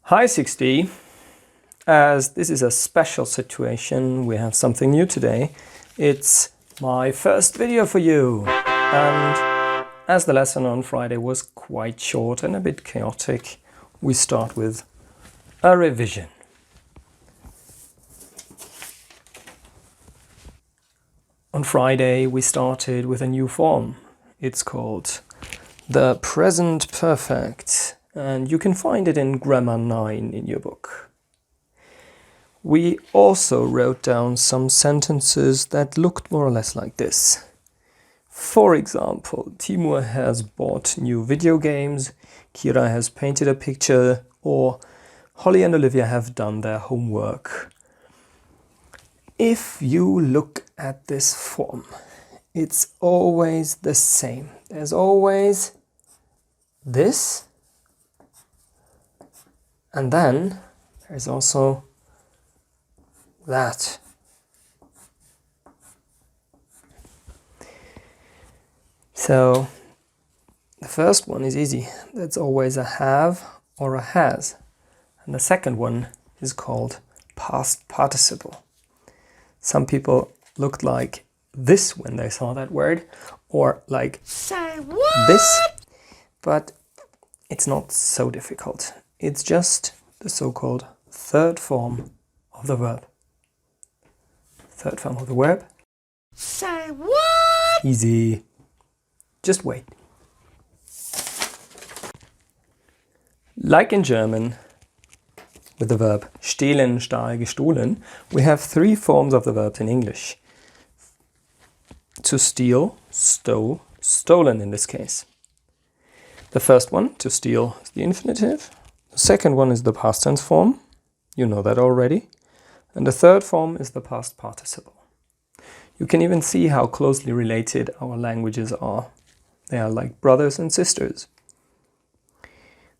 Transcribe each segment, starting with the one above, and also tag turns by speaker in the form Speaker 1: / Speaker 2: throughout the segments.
Speaker 1: Hi 6D, as this is a special situation, we have something new today. It's my first video for you, and as the lesson on Friday was quite short and a bit chaotic, we start with a revision. On Friday we started with a new form. It's called the present perfect, and you can find it in Grammar 9 in your book. We also wrote down some sentences that looked more or less like this. For example, Timur has bought new video games, Kira has painted a picture, or Holly and Olivia have done their homework. If you look at this form, it's always the same. There's always this, and then there's also that. So the first one is easy. That's always a have or a has. And the second one is called past participle. Some people looked like this when they saw that word, or like
Speaker 2: say what?
Speaker 1: this, but it's not so difficult. It's just the so-called third form of the verb. Third form of the verb.
Speaker 2: Say what?
Speaker 1: Easy. Just wait. Like in German, with the verb stehlen, stahl, gestohlen, we have three forms of the verbs in English. To steal, stole, stolen in this case. The first one, to steal, is the infinitive. The second one is the past tense form. You know that already. And the third form is the past participle. You can even see how closely related our languages are. They are like brothers and sisters.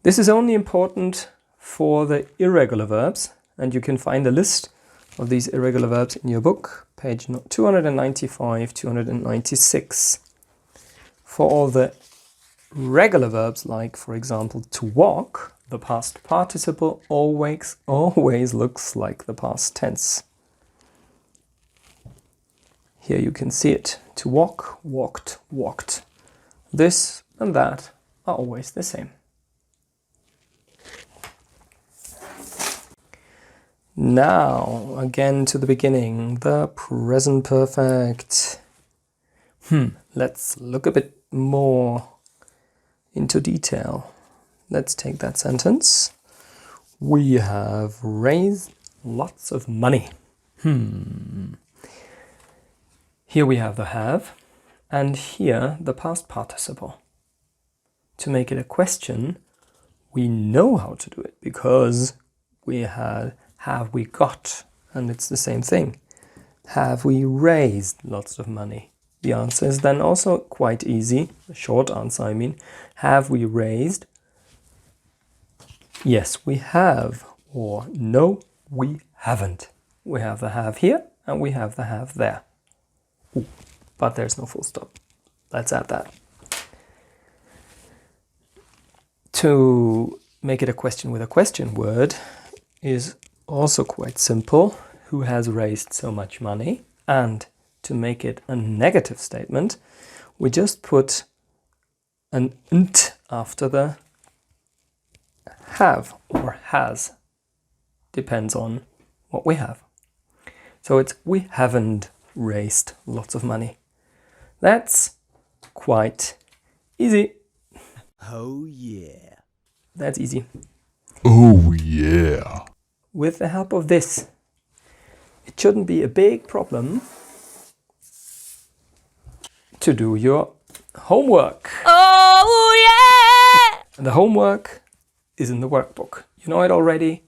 Speaker 1: This is only important for the irregular verbs, and you can find a list of these irregular verbs in your book, page 295, 296. For all the regular verbs, like for example to walk, the past participle always looks like the past tense. Here you can see it. To walk, walked, walked. This and that are always the same. Now, again to the beginning, the present perfect. Let's look a bit more into detail. Let's take that sentence. We have raised lots of money. Here we have the have, and here the past participle. To make it a question, we know how to do it because we had have we got, and it's the same thing. Have we raised lots of money? The answer is then also quite easy. The short answer, I mean. Have we raised? Yes, we have. Or no, we haven't. We have the have here and we have the have there. Ooh, but there's no full stop. Let's add that. To make it a question with a question word is also quite simple. Who has raised so much money? And to make it a negative statement, we just put an nt after the have or has. Depends on what we have. So it's we haven't raised lots of money. That's quite easy.
Speaker 2: Oh yeah.
Speaker 1: That's easy.
Speaker 3: Oh yeah.
Speaker 1: With the help of this, it shouldn't be a big problem to do your homework.
Speaker 2: Oh yeah.
Speaker 1: And the homework is in the workbook. You know it already.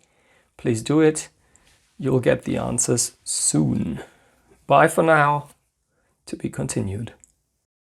Speaker 1: Please do it. You'll get the answers soon. Bye for now. To be continued.